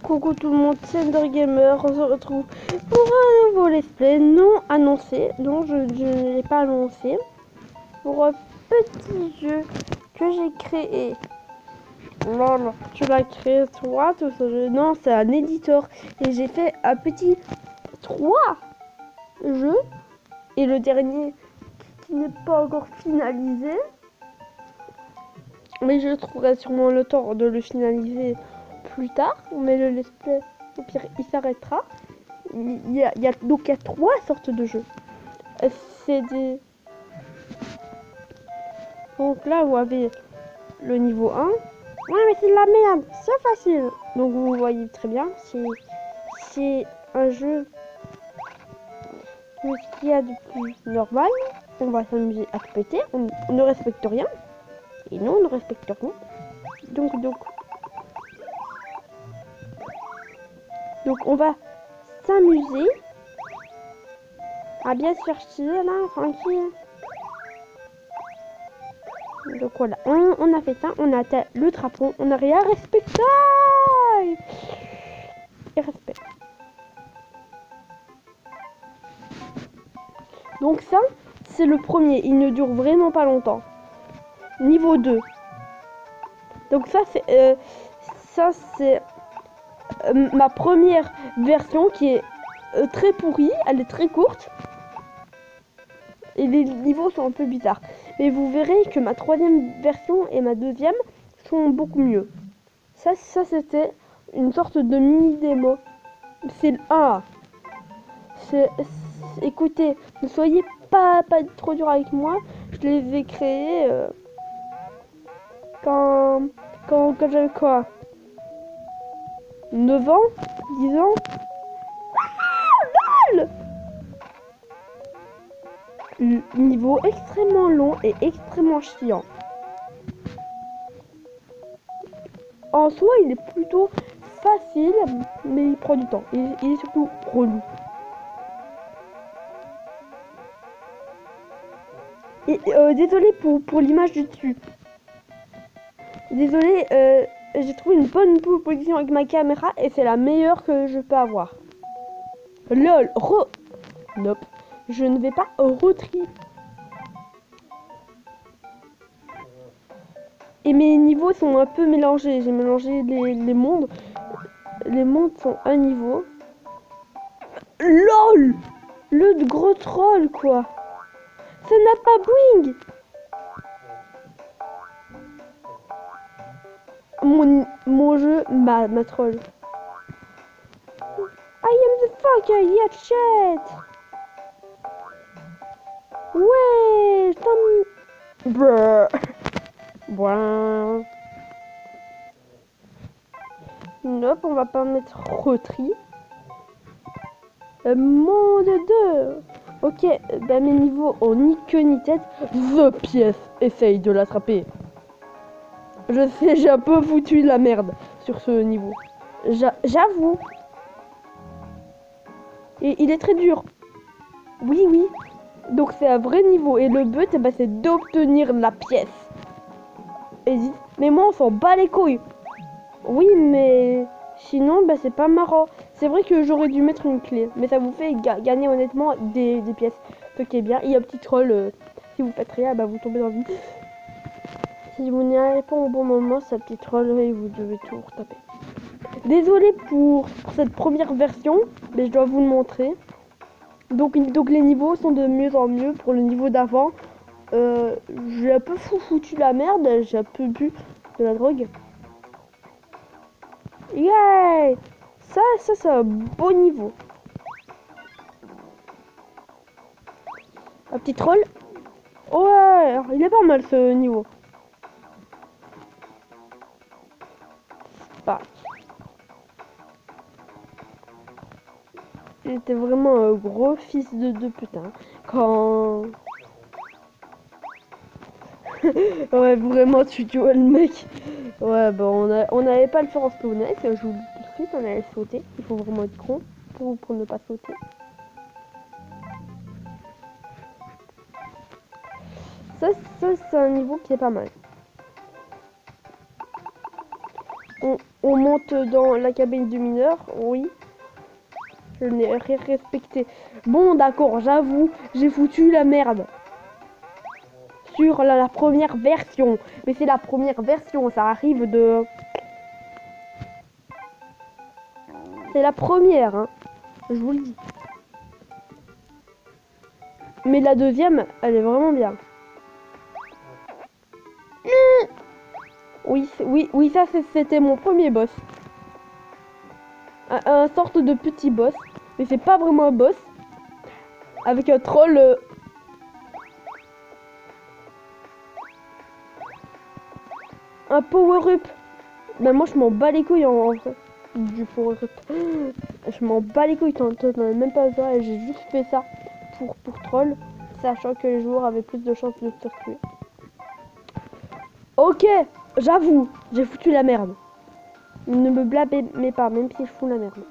Coucou tout le monde, c'est Undergamer, on se retrouve pour un nouveau let's play non annoncé, non je ne l'ai pas annoncé, pour un petit jeu que j'ai créé. Lol, tu l'as créé toi tout ce jeu? Non, c'est un éditeur et j'ai fait un petit 3 jeux et le dernier qui n'est pas encore finalisé, mais je trouverai sûrement le temps de le finaliser plus tard, mais le let's play au pire il s'arrêtera. Il y a donc il y a 3 sortes de jeux. C'est des... Donc là vous avez le niveau 1. Ouais mais c'est de la merde, c'est facile. Donc vous voyez très bien, c'est un jeu ce qu'il y a de plus normal. On va s'amuser à se péter, on ne respecte rien. Et non, on ne respecte rien. Donc on va s'amuser à bien se faire chier là, tranquille. Donc voilà, on a fait ça, on a atteint le drapeau, on n'a rien respecté. Et respect. Donc ça, c'est le premier, il ne dure vraiment pas longtemps. Niveau 2. Donc ça, c'est ma première version qui est très pourrie, elle est très courte. Et les niveaux sont un peu bizarres. Mais vous verrez que ma troisième version et ma deuxième sont beaucoup mieux. Ça c'était une sorte de mini démo. C'est le 1. Écoutez, ne soyez pas trop dur avec moi. Je les ai créés quand j'avais quoi, 9 ans, 10 ans. Ah, lol! Niveau extrêmement long et extrêmement chiant. En soi, il est plutôt facile, mais il prend du temps. Il est surtout relou. Et désolé pour l'image du dessus. Désolé, j'ai trouvé une bonne position avec ma caméra et c'est la meilleure que je peux avoir. LOL, Nope. Je ne vais pas retry. Et mes niveaux sont un peu mélangés. J'ai mélangé les mondes. Les mondes sont un niveau. LOL! Le gros troll, quoi. Ça n'a pas Boing! Mon jeu ma troll. I am the fucker, yeah, shit! Ouais, Brrr. Bon. Nope, on va pas mettre retri. Monde 2. Ok, bah mes niveaux ont ni queue ni tête. The pièce, essaye de l'attraper. Je sais, j'ai un peu foutu la merde sur ce niveau. J'avoue. Et il est très dur. Oui. Donc c'est un vrai niveau. Et le but, bah, c'est d'obtenir la pièce. Mais moi, on s'en bat les couilles. Oui, mais sinon, bah, c'est pas marrant. C'est vrai que j'aurais dû mettre une clé. Mais ça vous fait gagner honnêtement des pièces. Ce qui est bien. Il y a un petit troll. Si vous faites rien, bah, vous tombez dans le vide. Si vous n'y allez pas au bon moment, ça petit troll et vous devez tout retaper. Désolé pour cette première version, mais je dois vous le montrer. Donc les niveaux sont de mieux en mieux. Pour le niveau d'avant, j'ai un peu foutu la merde. J'ai un peu bu de la drogue. Yeah! Ça c'est un beau niveau. Un petit troll. Ouais, il est pas mal ce niveau. Bah. Il était vraiment un gros fils de putain. Quand... ouais, vraiment, tu vois le mec. Ouais, bah on n'allait pas le faire en spawn. Je vous le dis tout de suite, on allait sauter. Il faut vraiment être con pour ne pas sauter. Ça c'est un niveau qui est pas mal. On monte dans la cabine du mineur, oui. Je n'ai rien respecté. Bon, d'accord, j'avoue, j'ai foutu la merde. Sur la première version. Mais c'est la première version, ça arrive de... C'est la première, hein. Je vous le dis. Mais la deuxième, elle est vraiment bien. Oui, oui, ça c'était mon premier boss. Un sorte de petit boss. Mais c'est pas vraiment un boss. Avec un troll... un power-up. Ben moi je m'en bats les couilles en vrai. Du power-up. Je m'en bats les couilles, t'en as même pas ça. Et j'ai juste fait ça pour troll. Sachant que les joueurs avaient plus de chances de se tuer. Ok, j'avoue, j'ai foutu la merde. Ne me blâmez pas, même si je fous la merde.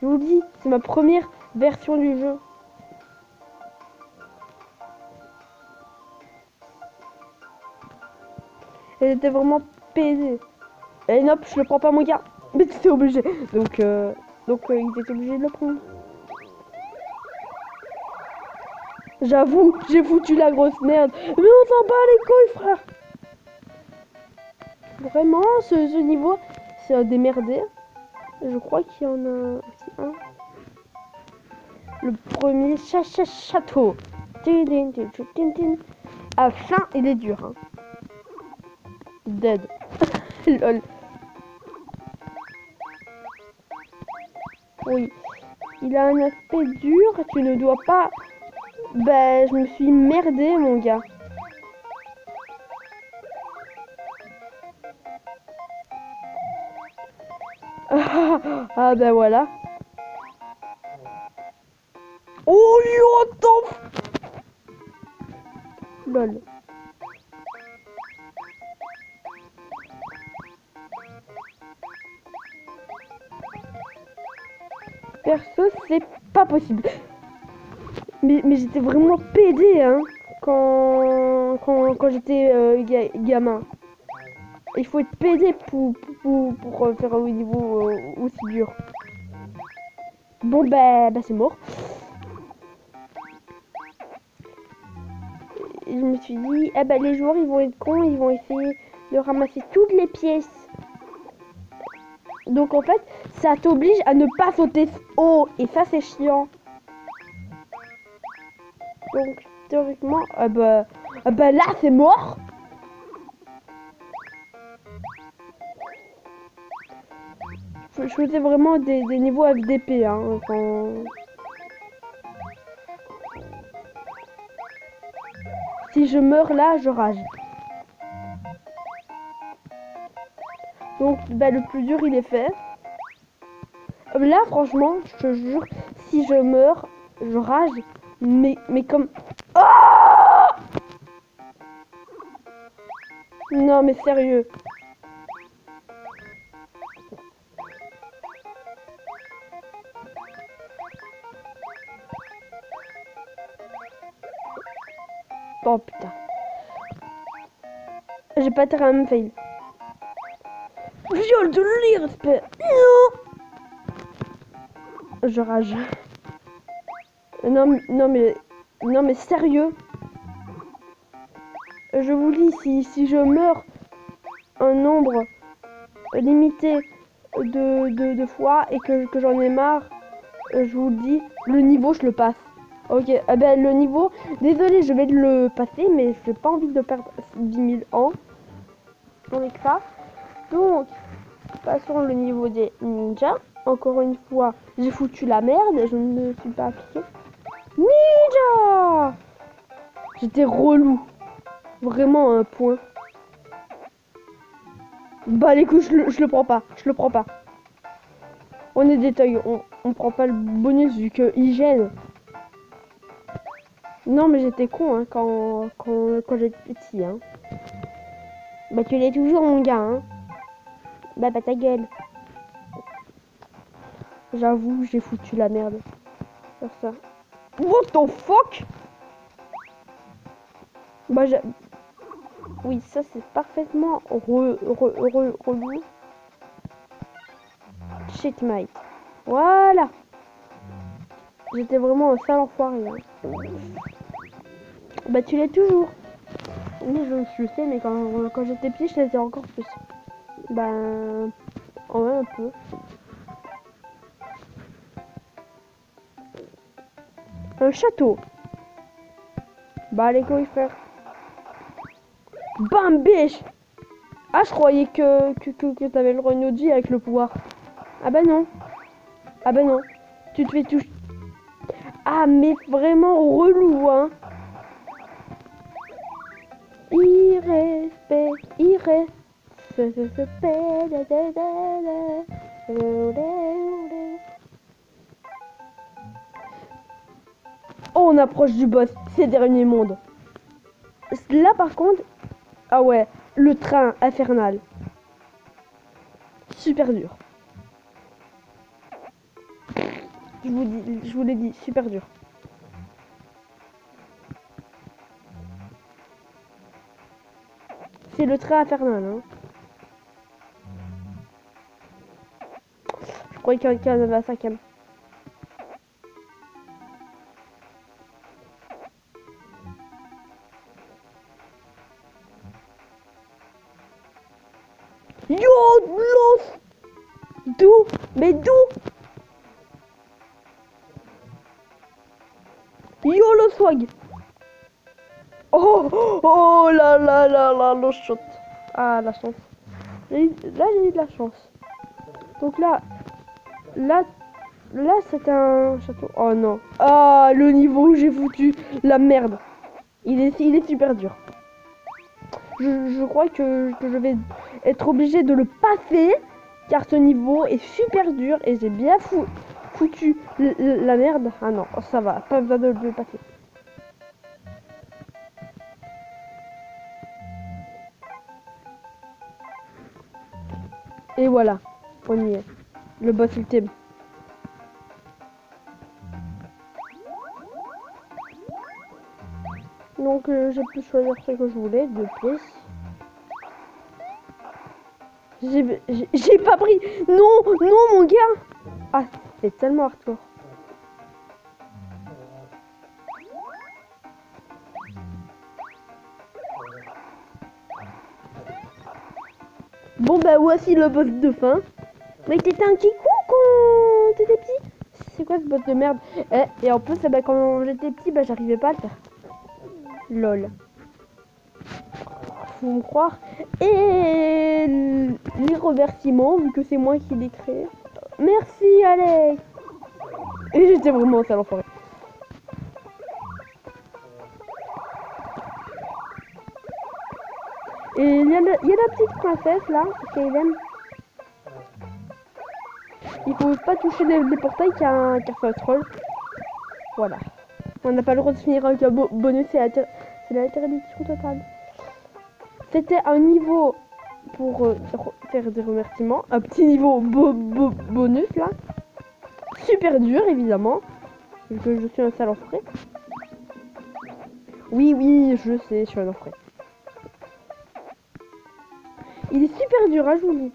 Je vous le dis, c'est ma première version du jeu. Elle était vraiment pédée. Et non, je le prends pas mon gars. Mais c'était obligé. Donc ils étaient obligés de le prendre. J'avoue, j'ai foutu la grosse merde. Mais on s'en bat les couilles, frère. Vraiment, ce niveau, c'est un démerdé. Je crois qu'il y en a aussi un. Le premier château. À fin, il est dur. Hein. Dead. Lol. Oui. Il a un aspect dur. Tu ne dois pas... Ben, je me suis merdé, mon gars. Ah ben voilà. Oh yo, attends. Lol. Perso, c'est pas possible. Mais j'étais vraiment pédé, hein, quand j'étais gamin. Il faut être pédé pour faire un niveau aussi dur. Bon, bah c'est mort. Et je me suis dit, eh ben, les joueurs, ils vont être cons, ils vont essayer de ramasser toutes les pièces. Donc, en fait, ça t'oblige à ne pas sauter haut. Et ça, c'est chiant. Donc, théoriquement, bah là, c'est mort. Je faisais vraiment des niveaux FDP, hein, quand... Si je meurs là, je rage. Donc, bah, le plus dur, il est fait. Là, franchement, je te jure, si je meurs, je rage. Mais comme... Oh non, mais sérieux. Oh putain. J'ai pas terrain à me fail. Viol de l'irrespect. Non. Je rage. Non mais sérieux. Je vous dis, si je meurs un nombre limité de fois et que j'en ai marre, je vous le dis, le niveau je le passe. Ok, ben le niveau, désolé, je vais le passer, mais j'ai pas envie de perdre 10 000 ans avec ça. Donc, passons le niveau des ninjas. Encore une fois, j'ai foutu la merde, je ne me suis pas appliqué. Ninja! J'étais relou. Vraiment un point. Bah les couilles, je le prends pas. Je le prends pas. On est détaillé, on prend pas le bonus vu que il gêne. Non mais j'étais con hein, quand j'étais petit hein. Bah tu l'es toujours mon gars hein. Bah ta gueule. J'avoue j'ai foutu la merde. Faire ça. What the fuck? Bah oui ça c'est parfaitement relou. Shit, mate. Voilà. J'étais vraiment un sale enfoiré. Hein. Bah, tu l'es toujours. Oui, je le sais, mais quand j'étais petit, je l'étais encore plus. Ben, ouais, un peu. Un château. Bah, les couilles, frère. Bam, biche. Ah, je croyais que t'avais le Renaudi avec le pouvoir. Ah bah non. Ah bah non. Tu te fais toucher. Ah, mais vraiment relou, hein. Irrespect. Oh, on approche du boss, c'est dernier monde. Là par contre, ah ouais, le train infernal. Super dur. Je vous l'ai dit, super dur. C'est le train infernal, hein. Je croyais qu'il y en avait un cinquième. Yo, l'os. D'où? Mais d'où? Yo, le swag. Oh, oh là là là là, le shot. Ah, la chance. Là, j'ai eu de la chance. Donc là, c'est un château. Oh non. Ah, le niveau où j'ai foutu la merde. Il est super dur. Je crois que je vais être obligé de le passer. Car ce niveau est super dur et j'ai bien foutu la merde. Ah non, ça va. Pas besoin de le passer. Et voilà. On y est. Le boss ultime. Donc j'ai pu choisir ce que je voulais, 2 pièces. J'ai pas pris. Non, non mon gars. Ah, c'est tellement hardcore. Bon bah voici le boss de fin. Mais t'étais un kikou quand t'étais petit. C'est quoi ce boss de merde? Et en plus, bah, quand j'étais petit, bah j'arrivais pas à le faire. Lol. Faut me croire. Et les remerciements, vu que c'est moi qui l'ai créé. Merci Alex. Et j'étais vraiment un sale enfoiré. Et il y a la petite princesse là, Kaylem. Il faut pas toucher les portails car ça troll. Voilà. On n'a pas le droit de finir avec un bonus, c'est l'interdiction totale. C'était un niveau pour faire des remerciements. Un petit niveau bonus là. Super dur évidemment. Vu que je suis un sale enfoiré. Oui, oui, je sais, je suis un enfoiré. Il est super dur, hein, je vous dis.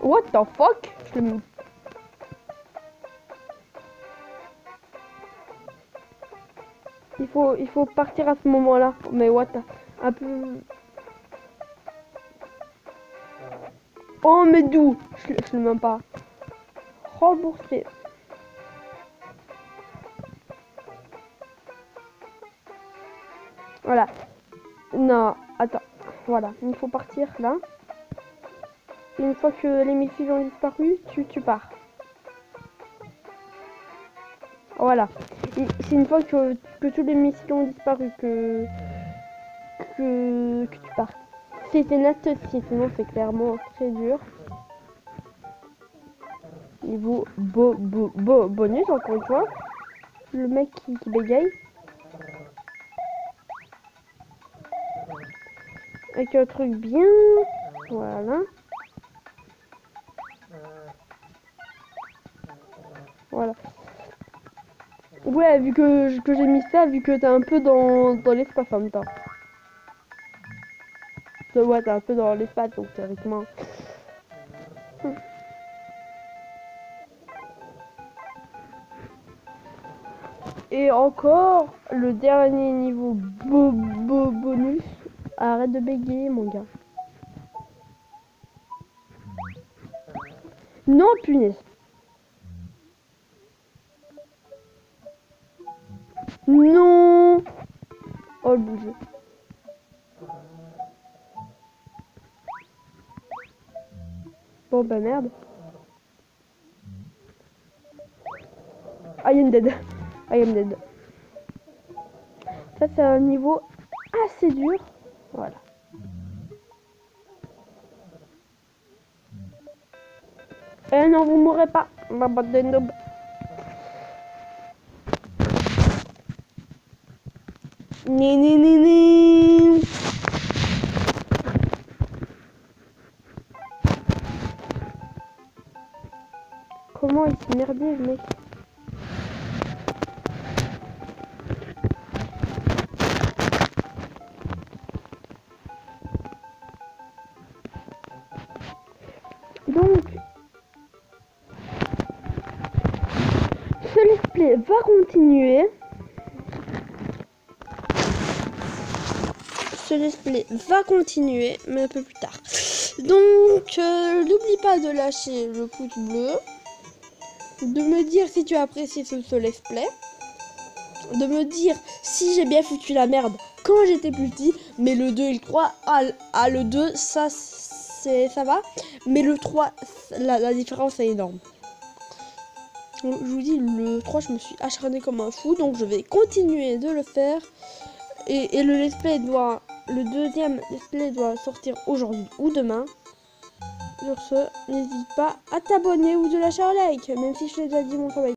What the fuck? Il faut partir à ce moment-là. Mais what? Un peu... Oh, mais d'où? Je ne m'aime pas. Remboursé. Voilà. Non, attends. Voilà, il faut partir là. Et une fois que les missiles ont disparu, tu pars. Voilà. C'est une fois que tous les missiles ont disparu que tu pars. C'était net aussi, sinon c'est clairement très dur. Niveau bonus, encore une fois. Le mec qui bégaye. Avec un truc bien. Voilà. Voilà. Ouais, vu que j'ai mis ça, vu que t'es un peu dans l'espace en même temps. Ouais, t'es un peu dans l'espace, donc théoriquement. Et encore le dernier niveau bonus. Arrête de bégayer, mon gars. Non, punaise. Non. Oh, le bout de jeu. Bon, bah merde. I am dead. I am dead. Ça, c'est un niveau assez dur. Voilà. Eh non, vous mourrez pas. Ma botte de noob. Ni ni ni ni. Comment il s'est merdé, le mec? Donc, ce let's play va continuer. Ce let's play va continuer, mais un peu plus tard. Donc, n'oublie pas de lâcher le pouce bleu, de me dire si tu as apprécié ce let's play, de me dire si j'ai bien foutu la merde quand j'étais plus petit, mais le 2 et le 3, le 2, ça va, mais le 3, la différence est énorme. Donc, je vous dis, le 3, je me suis acharné comme un fou, donc je vais continuer de le faire, et le let's play le deuxième let's play doit sortir aujourd'hui ou demain. Sur ce, n'hésite pas à t'abonner ou de lâcher un like, même si je t'ai déjà dit mon travail.